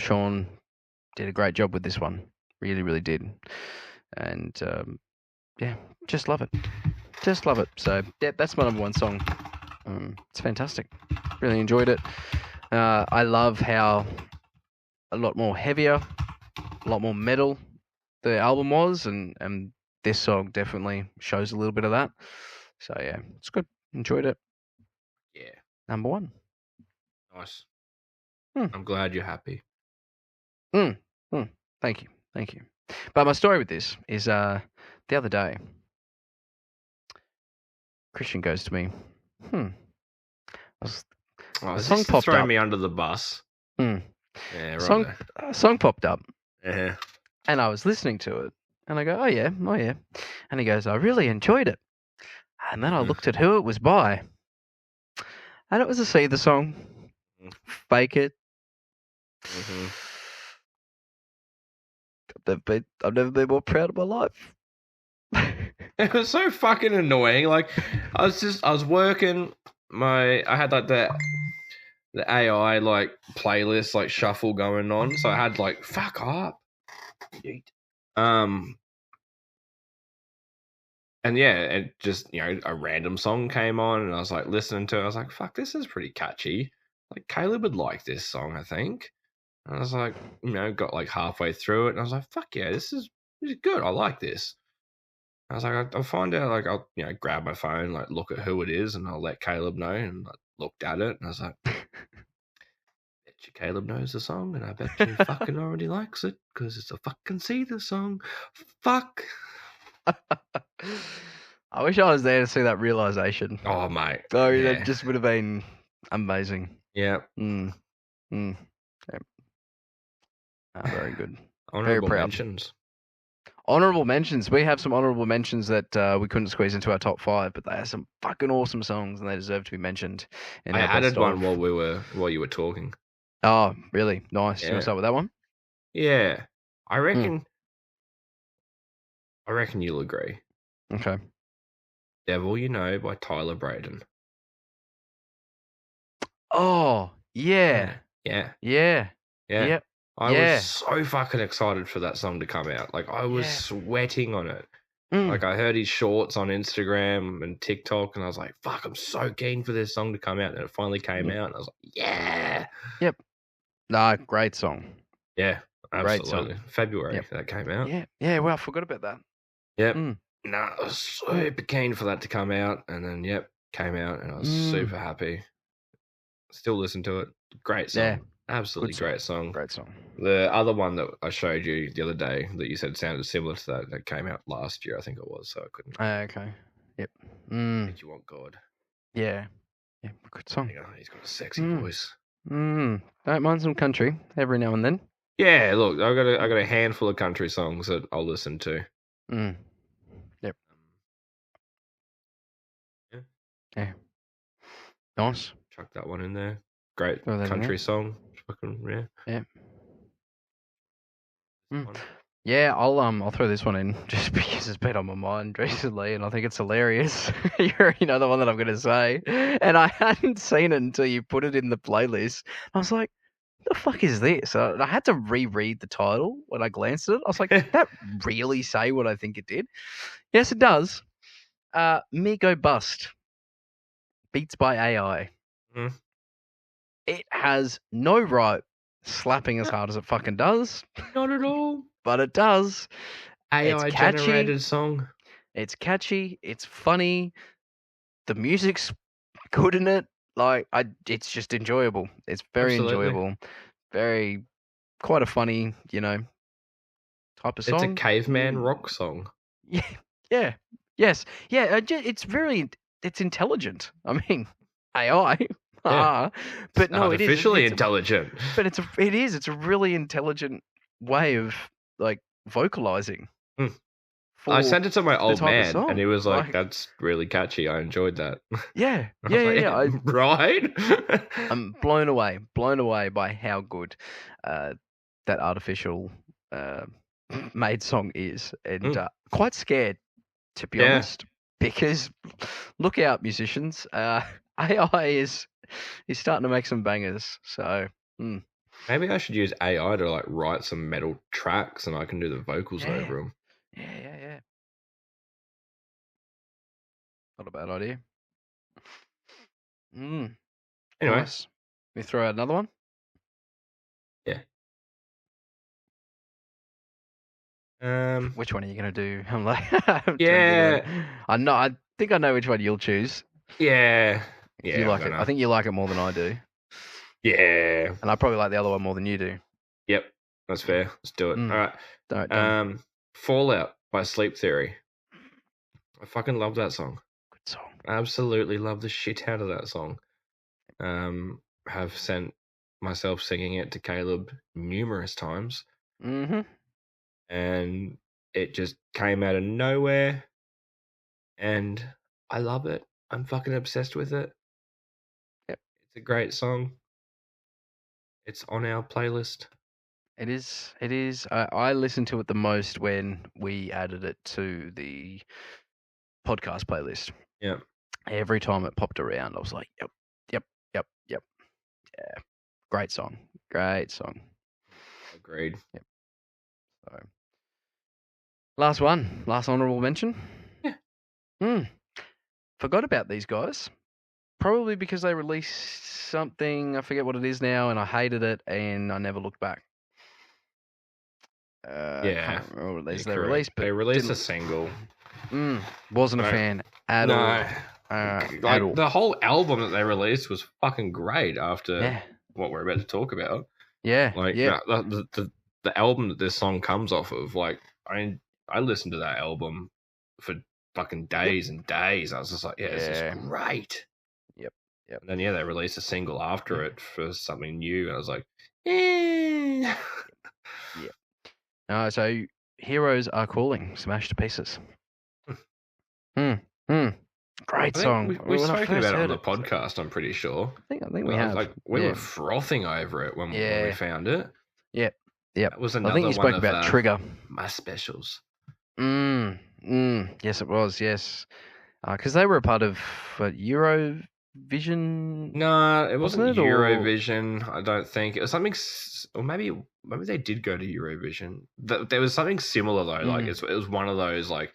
Sean did a great job with this one. Really, really did, and just love it. Just love it. So that's my number one song. It's fantastic. Really enjoyed it. I love how a lot more heavier, a lot more metal the album was, and this song definitely shows a little bit of that. So yeah, it's good. Enjoyed it. Yeah. Number one. Nice. I'm glad you're happy. Thank you. But my story with this is the other day, Christian goes to me, a song popped throwing up. Me under the bus. Yeah, right. A song popped up. Yeah. And I was listening to it, and I go, oh yeah. And he goes, I really enjoyed it. And then I looked at who it was by, and it was a See the Song. Fake It. Mm-hmm. I've never been more proud of my life. It was so fucking annoying. Like, I was working. I had like the AI like playlist like shuffle going on, so I had like fuck up. And yeah, it just, a random song came on, and I was like listening to it. I was like, fuck, this is pretty catchy. Like, Caleb would like this song, I think. And I was like, got like halfway through it, and I was like, fuck yeah, this is good. I like this. I was like, I'll find out, like, I'll, grab my phone, like, look at who it is, and I'll let Caleb know. And I looked at it, and I was like, bet you Caleb knows the song, and I bet you fucking already likes it, because it's a fucking See the Song. Fuck. I wish I was there to see that realization. Oh, mate. Oh, yeah. That just would have been amazing. Yeah. Yeah. Very good. Honorable mentions. Honorable mentions. We have some honorable mentions that we couldn't squeeze into our top 5, but they are some fucking awesome songs, and they deserve to be mentioned. I added one while you were talking. Oh, really? Nice. Yeah. You want to start with that one? Yeah, I reckon. I reckon you'll agree. Okay. "Devil You Know" by Tyler Braden. Oh yeah. Yep. I was so fucking excited for that song to come out. Like, I was sweating on it. Like, I heard his shorts on Instagram and TikTok, and I was like, fuck, I'm so keen for this song to come out. And it finally came out, and I was like, yeah. Yep. Nah, great song. Yeah, absolutely. Great song. February that came out. Yeah, well, I forgot about that. Yep. I was super keen for that to come out, and then, came out, and I was super happy. Still listen to it. Great song. Yeah. Absolutely great song. Great song. The other one that I showed you the other day that you said sounded similar to that came out last year, I think it was, so I couldn't. Okay. Yep. Did You Want God? Yeah. Yeah, good song. He's got a sexy voice. Don't mind some country every now and then. Yeah, look, I got a handful of country songs that I'll listen to. Yep. Yeah. Nice. Chuck that one in there. Great country song. Fucking yeah. Yeah, I'll throw this one in just because it's been on my mind recently, and I think it's hilarious. You already know the one that I'm going to say, and I hadn't seen it until you put it in the playlist. I was like, "The fuck is this?" I had to reread the title when I glanced at it. I was like, "Did that really say what I think it did?" Yes, it does. Me Go Bust. Beats by AI. It has no right slapping as hard as it fucking does. Not at all. But it does. AI-generated song. It's catchy. It's funny. The music's good in it. Like, it's just enjoyable. It's very enjoyable. Very quite a funny, type of song. It's a caveman rock song. Yeah. Yes. Yeah. It's intelligent. I mean, AI. Yeah. But no, artificially intelligent. But it is. It's a really intelligent way of like vocalizing. I sent it to my old man, and he was like, "That's really catchy. I enjoyed that." Yeah. Right. I'm blown away by how good that artificial made song is, and quite scared, to be honest, because look out, musicians. AI is starting to make some bangers. So maybe I should use AI to like write some metal tracks, and I can do the vocals over them. Yeah. Not a bad idea. Anyway, nice. We throw out another one. Yeah. Which one are you gonna do? I'm like, I know. I think I know which one you'll choose. Yeah. You like it. I think you like it more than I do. Yeah. And I probably like the other one more than you do. Yep. That's fair. Let's do it. All right. Fallout by Sleep Theory. I fucking love that song. Good song. I absolutely love the shit out of that song. Have sent myself singing it to Caleb numerous times. Mm-hmm. And it just came out of nowhere. And I love it. I'm fucking obsessed with it. Yep. It's a great song. It's on our playlist. It is. I listened to it the most when we added it to the podcast playlist. Yeah. Every time it popped around, I was like, yep. Yeah. Great song. Agreed. Yep. So, last one. Last honourable mention. Yeah. Forgot about these guys. Probably because they released something, I forget what it is now, and I hated it, and I never looked back. Yeah. I can't remember what they released, but they released a single. Wasn't a fan at all. Like the whole album that they released was fucking great after what we're about to talk about. Yeah. Like the album that this song comes off of, like I listened to that album for fucking days and days. I was just like, this is great. Yep. And then they released a single after it for something new, and I was like, Yeah. So Heroes Are Calling, Smashed to Pieces. Great song. We've spoken about it on the podcast, I'm pretty sure. I think we have. Like we were frothing over it when we found it. Yep. That was another I think you spoke about Trigger. My specials. Yes, it was. Yes. Because they were a part of Eurovision. No, it wasn't Eurovision. I don't think it was something, or maybe they did go to Eurovision. There was something similar though. Like it was one of those like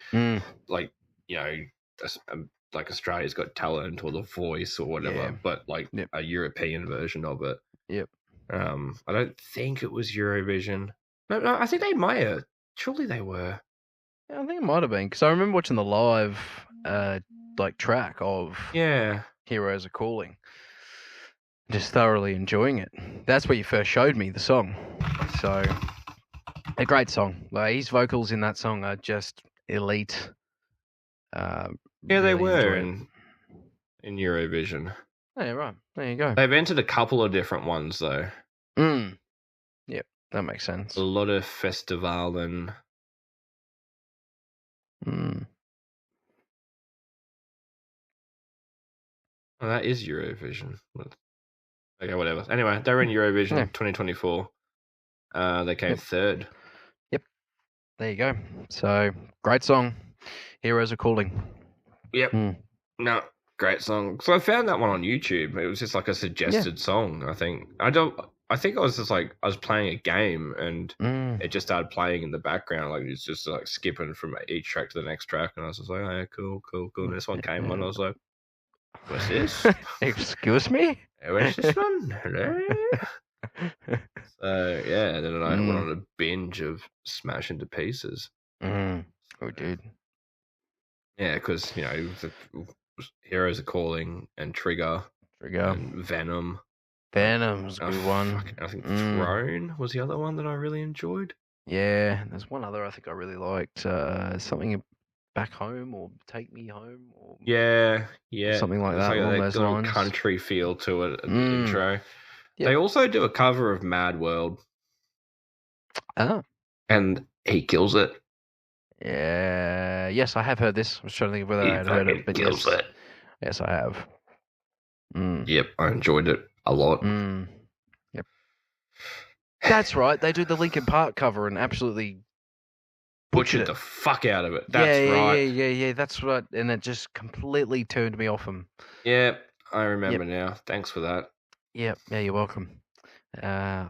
like Australia's Got Talent or The Voice or whatever, but like a European version of it. Yep. I don't think it was Eurovision. No, I think they might have. Surely they were. Yeah, I think it might have been because I remember watching the live track of Heroes Are Calling. Just thoroughly enjoying it. That's where you first showed me the song. So, a great song. Like, his vocals in that song are just elite. They were in Eurovision. Oh, yeah, right. There you go. They've entered a couple of different ones, though. Yep, that makes sense. A lot of Festivalen. Oh, that is Eurovision. Okay, whatever. Anyway, they were in Eurovision 2024. They came third. Yep. There you go. So, great song. Heroes Are Calling. Yep. No, great song. So I found that one on YouTube. It was just like a suggested song, I think. I was just like, I was playing a game and it just started playing in the background. Like it's just like skipping from each track to the next track. And I was just like, oh, yeah, cool. And this one came on. I was like, what's this? Excuse me? What's this one? Hello? So, yeah, then I went on a binge of Smash into Pieces. Oh, dude. Yeah, because, Heroes Are Calling and Trigger and Venom Venom's a good one. I think Throne was the other one that I really enjoyed. Yeah, there's one other I think I really liked. Something Back Home or Take Me Home. Or yeah. Something like that. Like along those little lines. Country feel to it at the intro. Yep. They also do a cover of Mad World. Oh. And he kills it. Yeah. Yes, I have heard this. I was trying to think of whether I had heard it, but kills it. Yes, I have. Yep, I enjoyed it a lot. Yep. That's right. They do the Linkin Park cover and absolutely butchered the fuck out of it. That's right. Yeah. That's right. And it just completely turned me off them. Yeah, I remember now. Thanks for that. Yeah, you're welcome.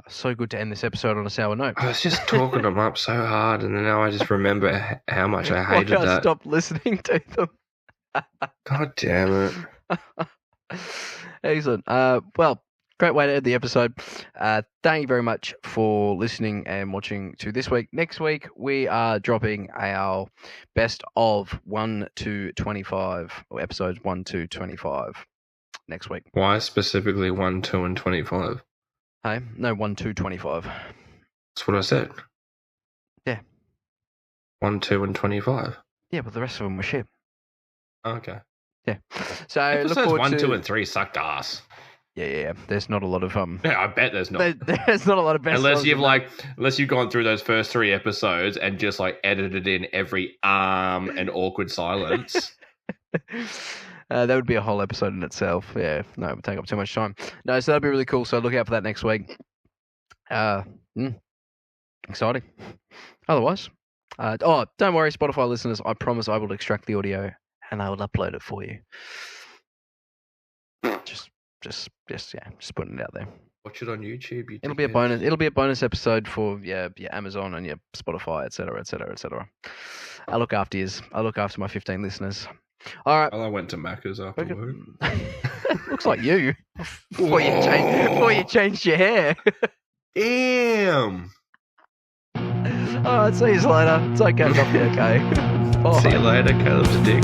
So good to end this episode on a sour note. I was just talking them up so hard, and now I just remember how much I hated that. I stopped listening to them. God damn it. Excellent. Well, great way to end the episode. Thank you very much for listening and watching to this week. Next week, we are dropping our best of 1 to 25, or episodes 1 to 25 next week. Why specifically 1, 2, and 25? Hey, no, 1 to 25. That's what I said. Yeah. 1, 2, and 25. Yeah, but the rest of them were shit. Okay. Yeah. So episodes look forward 1, to... 2, and 3 sucked ass. Yeah. There's not a lot of Yeah, I bet there's not. There's not a lot of best. Unless you've gone through those first 3 episodes and just like edited in every and awkward silence. That would be a whole episode in itself. Yeah, no, it would take up too much time. No, so that'd be really cool. So look out for that next week. Exciting. Otherwise, don't worry, Spotify listeners. I promise I will extract the audio and I will upload it for you. Just putting it out there. Watch it on YouTube. It'll be a bonus. It'll be a bonus episode for your Amazon and your Spotify, etc. I look after yous. I look after my 15 listeners. All right. Well, I went to Macca's after work. Looks like you. Before you changed your hair. Damn. All right. See you later. It's okay. Not be okay. See you later, Caleb's dick.